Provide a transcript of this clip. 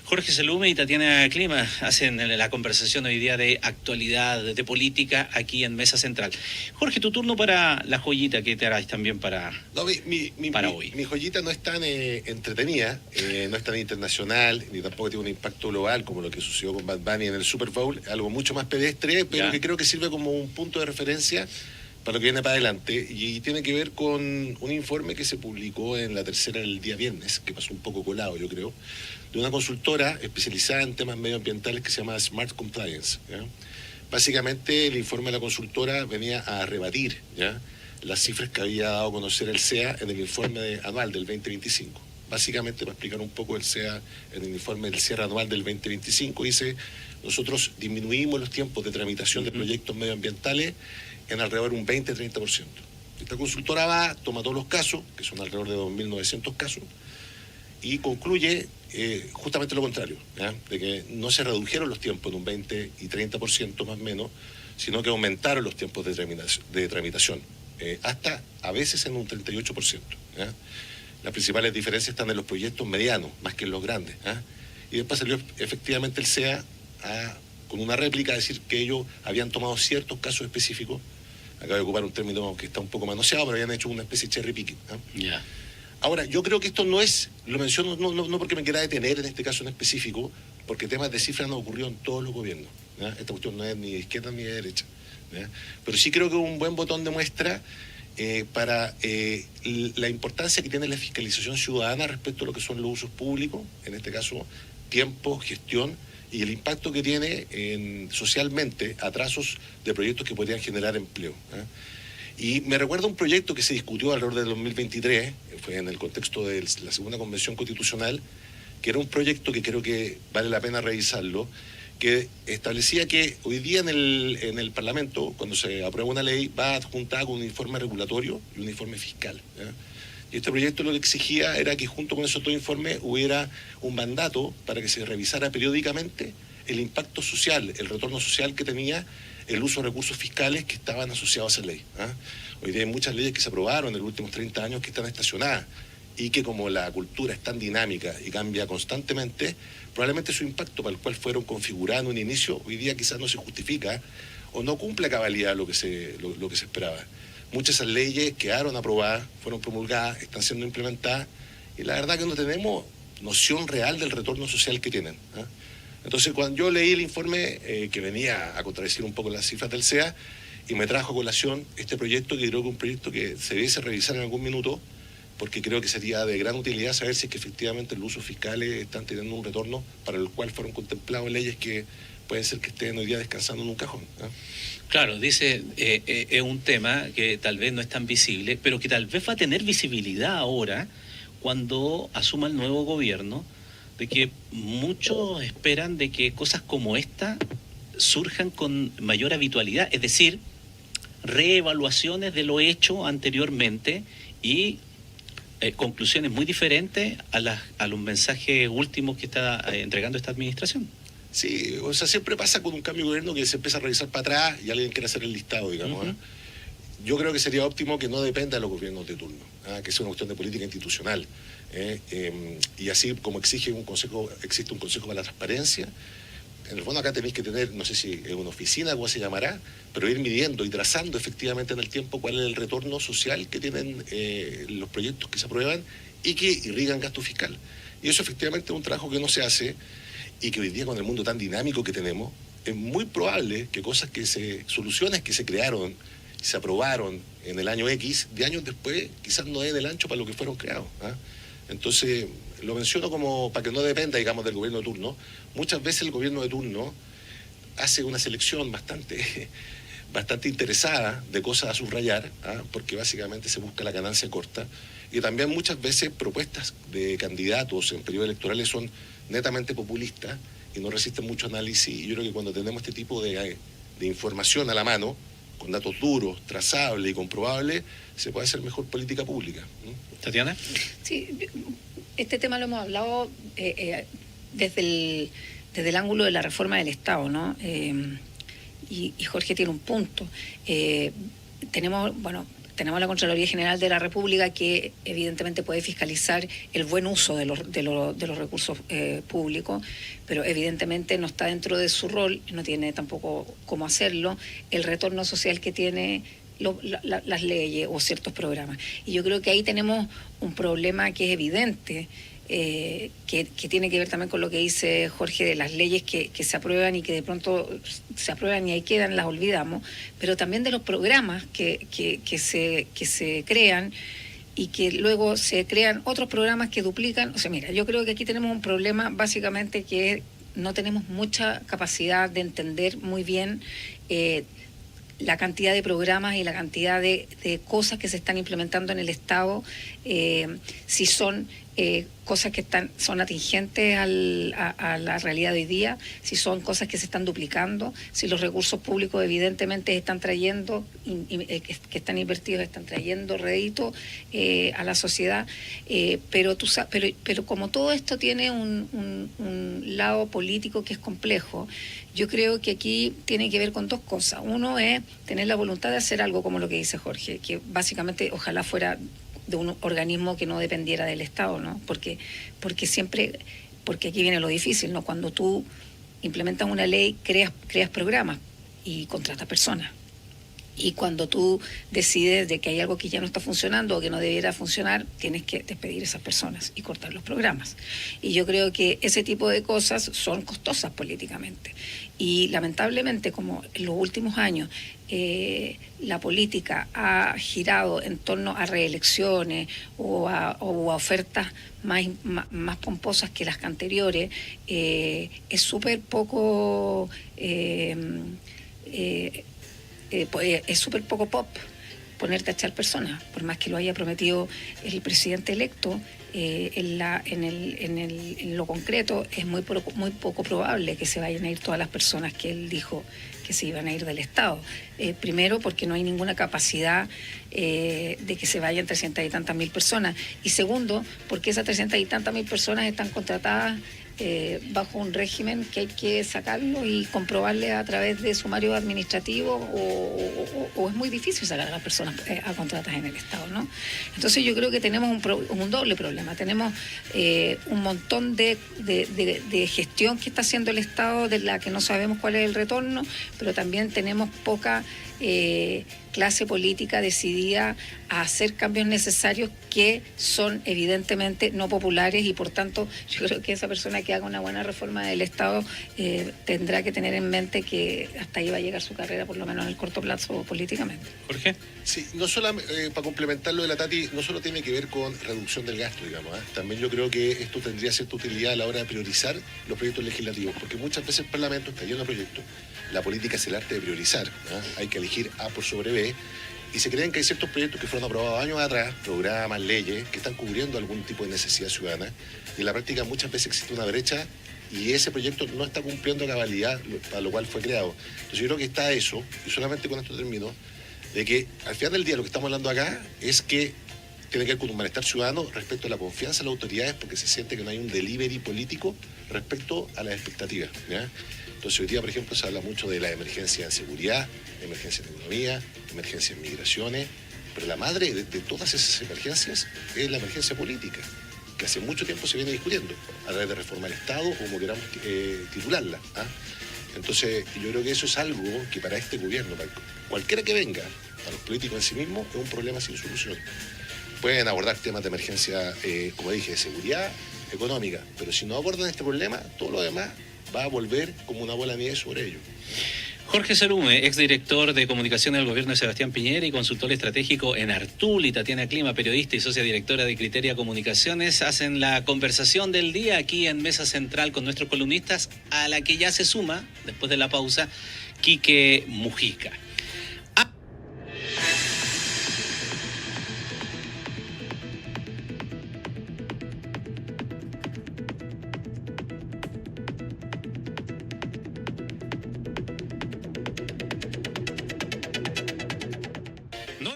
Jorge Selume y Tatiana Clima hacen la conversación hoy día de actualidad, de política, aquí en Mesa Central. Jorge, tu turno para la joyita que te harás también para, No, para hoy. mi joyita no es tan entretenida, no es tan internacional, ni tampoco tiene un impacto global como lo que sucedió con Bad Bunny en el Super Bowl, algo mucho más pedestre, pero Ya. que creo que sirve como un punto de referencia para lo que viene para adelante, y tiene que ver con un informe que se publicó en La Tercera el día viernes, que pasó un poco colado, yo creo, de una consultora especializada en temas medioambientales que se llama Smart Compliance, ¿ya? Básicamente, el informe de la consultora venía a rebatir, ¿ya?, las cifras que había dado a conocer el SEA en el informe anual del 2025. Básicamente, para explicar un poco, el SEA, en el informe del cierre anual del 2025, dice: nosotros disminuimos los tiempos de tramitación de proyectos medioambientales en alrededor de un 20-30%. Esta consultora va, toma todos los casos, que son alrededor de 2.900 casos, y concluye justamente lo contrario, ¿ya?, de que no se redujeron los tiempos en un 20 y 30% más o menos, sino que aumentaron los tiempos de tramitación, hasta a veces en un 38%. ¿Ya? Las principales diferencias están en los proyectos medianos, más que en los grandes. ¿Ya? Y después salió efectivamente el SEA con una réplica a decir que ellos habían tomado ciertos casos específicos. Acabo de ocupar un término que está un poco manoseado, pero habían hecho una especie de cherry picking. Ya. Ahora, yo creo que esto no es, lo menciono no porque me quiera detener en este caso en específico, porque temas de cifras han ocurrido en todos los gobiernos, ¿ya? Esta cuestión no es ni de izquierda ni de derecha, ¿ya? Pero sí creo que es un buen botón de muestra para la importancia que tiene la fiscalización ciudadana respecto a lo que son los usos públicos, en este caso tiempo, gestión, y el impacto que tiene socialmente atrasos de proyectos que podrían generar empleo, ¿ya? Y me recuerda un proyecto que se discutió alrededor del 2023, fue en el contexto de la segunda convención constitucional, que era un proyecto que creo que vale la pena revisarlo, que establecía que hoy día en el Parlamento, cuando se aprueba una ley, va adjuntada con un informe regulatorio y un informe fiscal, ¿ya? Y este proyecto lo que exigía era que junto con esos dos informes hubiera un mandato para que se revisara periódicamente el impacto social, el retorno social que tenía el uso de recursos fiscales que estaban asociados a esa ley. Hoy día hay muchas leyes que se aprobaron en los últimos 30 años que están estacionadas y que, como la cultura es tan dinámica y cambia constantemente, probablemente su impacto para el cual fueron configuradas en un inicio, hoy día quizás no se justifica o no cumple a cabalidad lo que se esperaba. Muchas de esas leyes quedaron aprobadas, fueron promulgadas, están siendo implementadas, y la verdad que no tenemos noción real del retorno social que tienen. Entonces, cuando yo leí el informe que venía a contradecir un poco las cifras del SEA, y me trajo a colación este proyecto, que creo que es un proyecto que se debiese revisar en algún minuto, porque creo que sería de gran utilidad saber si es que efectivamente los usos fiscales están teniendo un retorno para el cual fueron contemplados leyes que pueden ser que estén hoy día descansando en un cajón. Claro, dice, es un tema que tal vez no es tan visible, pero que tal vez va a tener visibilidad ahora cuando asuma el nuevo gobierno, de que muchos esperan de que cosas como esta surjan con mayor habitualidad, es decir, reevaluaciones de lo hecho anteriormente y conclusiones muy diferentes a los mensajes últimos que está entregando esta administración. Sí, o sea, siempre pasa con un cambio de gobierno que se empieza a revisar para atrás y alguien quiere hacer el listado, digamos. Yo creo que sería óptimo que no dependa de los gobiernos de turno, que sea una cuestión de política institucional. Y así como existe un consejo para la transparencia, en el fondo acá tenéis que tener, no sé si es una oficina, cómo se llamará, pero ir midiendo y trazando efectivamente en el tiempo cuál es el retorno social que tienen los proyectos que se aprueban y que irrigan gasto fiscal. Y eso efectivamente es un trabajo que no se hace, y que hoy día, con el mundo tan dinámico que tenemos, es muy probable que soluciones que se crearon, se aprobaron en el año X, de años después quizás no den el ancho para lo que fueron creados. Entonces, lo menciono como para que no dependa, digamos, del gobierno de turno. Muchas veces el gobierno de turno hace una selección bastante interesada de cosas a subrayar, porque básicamente se busca la ganancia corta, y también muchas veces propuestas de candidatos en periodos electorales son netamente populistas y no resisten mucho análisis, y yo creo que cuando tenemos este tipo de información a la mano, con datos duros, trazables y comprobables, se puede hacer mejor política pública. ¿Tatiana? Sí, este tema lo hemos hablado desde el ángulo de la reforma del Estado, ¿no? Y Jorge tiene un punto. Tenemos, bueno, tenemos la Contraloría General de la República que evidentemente puede fiscalizar el buen uso de los recursos públicos, pero evidentemente no está dentro de su rol, no tiene tampoco cómo hacerlo, el retorno social que tiene las leyes o ciertos programas. Y yo creo que ahí tenemos un problema que es evidente, que tiene que ver también con lo que dice Jorge de las leyes que se aprueban y que de pronto se aprueban y ahí quedan, las olvidamos, pero también de los programas que se crean y que luego se crean otros programas que duplican. O sea, mira, yo creo que aquí tenemos un problema básicamente que no tenemos mucha capacidad de entender muy bien la cantidad de programas y la cantidad de cosas que se están implementando en el Estado, si son cosas que son atingentes a la realidad de hoy día, si son cosas que se están duplicando, si los recursos públicos evidentemente están trayendo, que están invertidos, están trayendo rédito a la sociedad, pero como todo esto tiene un lado político que es complejo, yo creo que aquí tiene que ver con dos cosas. Uno es tener la voluntad de hacer algo como lo que dice Jorge, que básicamente ojalá fuera de un organismo que no dependiera del Estado, ¿no? Porque aquí viene lo difícil, ¿no? Cuando tú implementas una ley, creas programas y contratas personas. Y cuando tú decides de que hay algo que ya no está funcionando o que no debiera funcionar, tienes que despedir a esas personas y cortar los programas. Y yo creo que ese tipo de cosas son costosas políticamente. Y lamentablemente, como en los últimos años la política ha girado en torno a reelecciones o a ofertas más pomposas que las anteriores, es súper poco... es súper poco pop ponerte a echar personas, por más que lo haya prometido el presidente electo. En lo concreto es muy poco probable que se vayan a ir todas las personas que él dijo que se iban a ir del Estado. Primero, porque no hay ninguna capacidad de que se vayan 300 y tantas mil personas. Y segundo, porque esas 300 y tantas mil personas están contratadas bajo un régimen que hay que sacarlo y comprobarle a través de sumario administrativo o es muy difícil sacar a las personas a contratas en el Estado, ¿no? Entonces yo creo que tenemos un doble problema. Tenemos un montón de gestión que está haciendo el Estado de la que no sabemos cuál es el retorno, pero también tenemos poca clase política decidida a hacer cambios necesarios que son evidentemente no populares y por tanto yo creo que esa persona que haga una buena reforma del Estado tendrá que tener en mente que hasta ahí va a llegar su carrera, por lo menos en el corto plazo políticamente. Jorge. Sí, no solo para complementar lo de la Tati, no solo tiene que ver con reducción del gasto, digamos, también yo creo que esto tendría cierta utilidad a la hora de priorizar los proyectos legislativos, porque muchas veces el Parlamento está lleno de proyectos. La política es el arte de priorizar, hay que elegir A por sobre B, y se creen que hay ciertos proyectos que fueron aprobados años atrás, programas, leyes, que están cubriendo algún tipo de necesidad ciudadana, y en la práctica muchas veces existe una brecha y ese proyecto no está cumpliendo a cabalidad para lo cual fue creado. Entonces yo creo que está eso, y solamente con esto termino, de que al final del día lo que estamos hablando acá es que tiene que ver con un malestar ciudadano respecto a la confianza en las autoridades, porque se siente que no hay un delivery político respecto a las expectativas, ¿ya? Entonces hoy día, por ejemplo, se habla mucho de la emergencia en seguridad, emergencia en economía, emergencia en migraciones, pero la madre de todas esas emergencias es la emergencia política, que hace mucho tiempo se viene discutiendo, a través de reforma del Estado, o como queramos titularla. Entonces yo creo que eso es algo que para este gobierno, para cualquiera que venga, para los políticos en sí mismos, es un problema sin solución. Pueden abordar temas de emergencia, como dije, de seguridad económica, pero si no abordan este problema, todo lo demás va a volver como una bola de nieve sobre ellos. Jorge Cerume, exdirector de comunicación del gobierno de Sebastián Piñera y consultor estratégico en Artul, y Tatiana Clima, periodista y socia directora de Criteria Comunicaciones, hacen la conversación del día aquí en Mesa Central con nuestros columnistas, a la que ya se suma, después de la pausa, Quique Mujica.